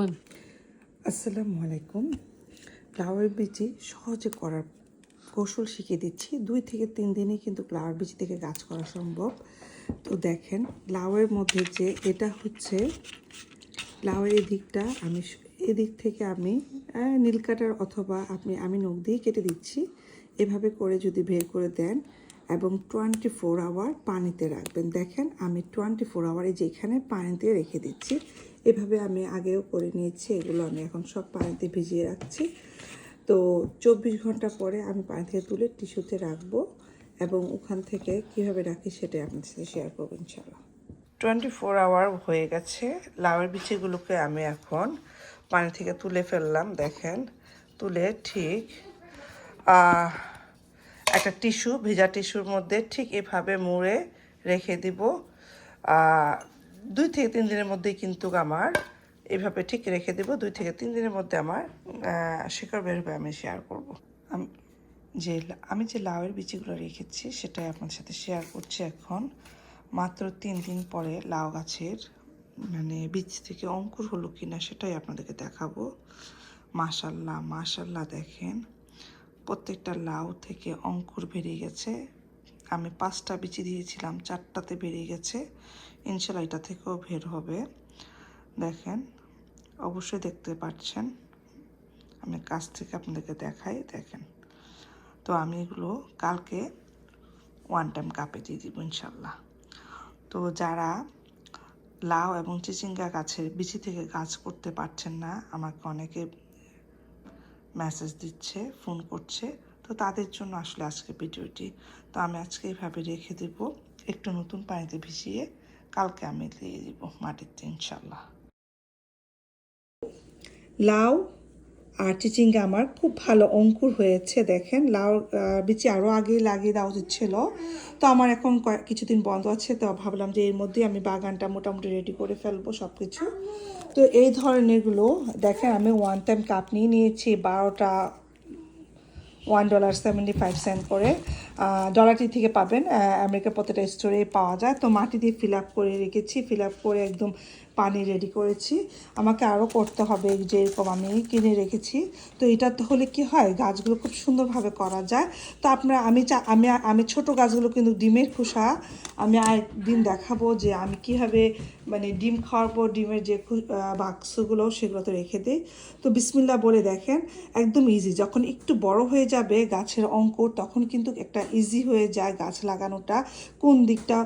আসসালামু আলাইকুম। লাউয়ের বিচি সহজে করার কৌশল শিখিয়ে দিচ্ছি। 2 থেকে 3 দিনে কিন্তু লাউয়ের বিচি থেকে গাছ করা সম্ভব। তো দেখেন, লাউয়ের মধ্যে যে এটা হচ্ছে লাউয়ের এদিকটা এদিক থেকে আমি নীল কাটার অথবা আমি নখ দিয়ে কেটে দিচ্ছি। এভাবে করে যদি বের করে দেন এবং 24 আওয়ার পানিতে রাখবেন। দেখেন, আমি 24 আওয়ারে যেখানে পানিতে রেখে দিচ্ছি। এভাবে আমি আগেও করে নিয়েছি। এগুলো আমি এখন সব পানিতে ভিজিয়ে রাখছি। তো 24 ঘন্টা পরে আমি পানি থেকে তুলে টিস্যুতে রাখবো এবং ওখান থেকে কীভাবে রাখি সেটাই আপনাদের সাথে শেয়ার করবো ইনশাআল্লাহ। 24 আওয়ার হয়ে গেছে। লাউয়ের বিচিগুলোকে আমি এখন পানি থেকে তুলে ফেললাম। দেখেন, তুলে ঠিক একটা টিস্যু, ভেজা টিস্যুর মধ্যে ঠিক এভাবে মুড়ে রেখে দিব। 2 থেকে 3 দিনের মধ্যেই কিন্তু আমার এভাবে ঠিক রেখে দেব। 2 থেকে 3 দিনের মধ্যে আমার শিকড় বের হবে, আমি শেয়ার করব। আমি যে লাউয়ের বিচিগুলো রেখেছি সেটাই আপনাদের সাথে শেয়ার করছি এখন। মাত্র 3 দিন পরে লাউ গাছের বীজ থেকে অঙ্কুর হলো কিনা সেটাই আপনাদেরকে দেখাবো। মাশাল্লাহ মাশাল্লাহ, দেখেন প্রত্যেকটা লাউ থেকে অঙ্কুর বেরিয়ে গেছে। আমি 5টা বিচি দিয়েছিলাম, 4টাতে বেরিয়ে গেছে। ইনশাল্লাহ এটা থেকেও বের হবে। দেখেন, অবশ্যই দেখতে পাচ্ছেন। আমি কাছ থেকে আপনাদেরকে দেখাই। দেখেন, তো আমি এগুলো কালকে 1 টাইম কাপে দিয়ে দিব ইনশাল্লাহ। তো যারা লাউ এবং চিচিঙ্গা গাছের বিচি থেকে গাছ করতে পারছেন না, আমাকে অনেকে মেসেজ দিচ্ছে, ফোন করছে, তো তাদের জন্য আসলে আজকে ভিডিওটি। তো আমি আজকে এইভাবে রেখে দেব, একটু নতুন পানিতে ভিজিয়ে কালকে আমি দিয়ে দিব মাটিতে ইনশাল্লাহ। লাউ আর চিচিঙ্গা আমার খুব ভালো অঙ্কুর হয়েছে। দেখেন, লাউ বিচি আরও আগে লাগিয়ে দেওয়া উচিত ছিল। তো আমার এখন কিছুদিন বন্ধ আছে, তো ভাবলাম যে এর মধ্যেই আমি বাগানটা মোটামুটি রেডি করে ফেলবো সব কিছু। তো এই ধরনেরগুলো দেখেন, আমি 1 টাইম কাপ নিয়ে নিয়েছি 12টা, $1.75 করে। ডলারটি থেকে পাবেন, আমেরিকার প্রত্যেকটা স্টোরে পাওয়া যায়। তো মাটি দিয়ে ফিল আপ করে রেখেছি, ফিল আপ করে একদম পানি রেডি করেছি। আমাকে আরও করতে হবে, যেরকম আমি কিনে রেখেছি। তো এটা হলে কি হয়, গাছগুলো খুব সুন্দরভাবে করা যায়। তো আপনারা আমি ছোট গাছগুলো কিন্তু ডিমের খোসা আমি আরেকদিন দেখাবো যে আমি কীভাবে ডিম খাওয়ার পর ডিমের যে বাক্সগুলো সেগুলোতে রেখে দিই। তো বিসমিল্লাহ বলে দেখেন, একদম ইজি। যখন একটু বড় হয়ে যাবে গাছের অঙ্কুর, তখন কিন্তু একটা ইজি হয়ে যায় গাছ লাগানোটা। কোন দিকটা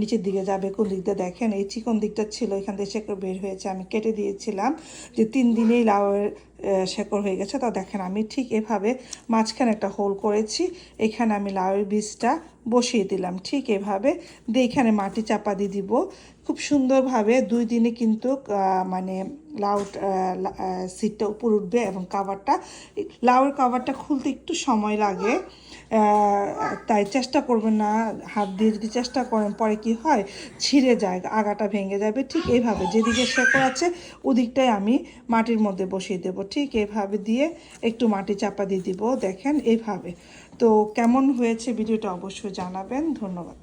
নিচের দিকে যাবে, কোন দিকটা দেখেন এই চিকন দিকটা ছিল, এখান থেকে শেকড় বের হয়েছে। আমি কেটে দিয়েছিলাম যে 3 দিনেই লাউয়ের শেকড় হয়ে গেছে। তো দেখেন, আমি ঠিক এভাবে মাঝখানে একটা হোল করেছি, এখানে আমি লাউয়ের বীজটা বসিয়ে দিলাম ঠিক এভাবে দিয়ে এখানে মাটি চাপা দিয়ে দিব। খুব সুন্দরভাবে 2 দিনে কিন্তু লাউ সিটটা উপর উঠবে এবং লাউয়ের কাভারটা খুলতে একটু সময় লাগে। তাই চেষ্টা করবেন না, হাত দিয়ে যদি চেষ্টা করেন পরে কি হয়, ছিঁড়ে যায়, আগাটা ভেঙে যাবে। ঠিক এইভাবে যেদিকে শেকড় আছে ওদিকটাই আমি মাটির মধ্যে বসিয়ে দেবো। ঠিক এইভাবে দিয়ে একটু মাটি চাপা দিয়ে দিব। দেখেন এইভাবে। তো কেমন হয়েছে ভিডিওটা অবশ্যই জানাবেন। ধন্যবাদ।